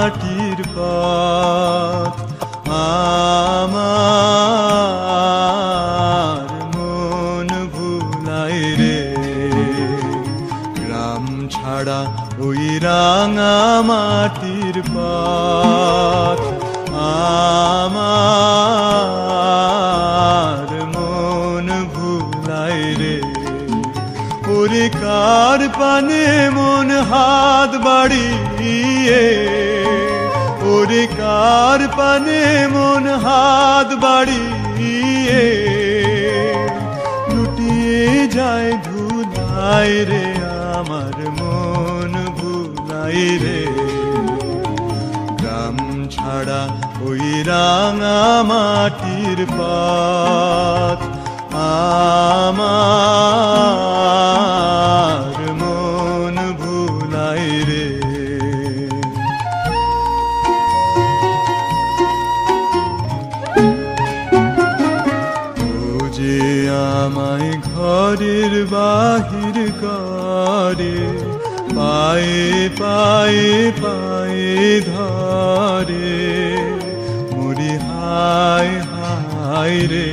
মাটির পথ আমার মন ভুলাই রে গ্রাম ছাড়া ওই রাঙা মাটির পথ আমার মন ভুলাই রে ওরে কার পানে মন হাত বাড়িয়ে ওরে কার পানে মন হাত বাড়িয়ে লুটিয়ে যায় ধুলাই রে আমার মন ভুলাই রে গ্রাম ছাড়া ওই রাঙা মাটির পথ আমার মন ভুলাই রে ও যে আমায় ঘরের বাহির করে পায়ে পায়ে পায়ে ধরে মরি হায় হায় রে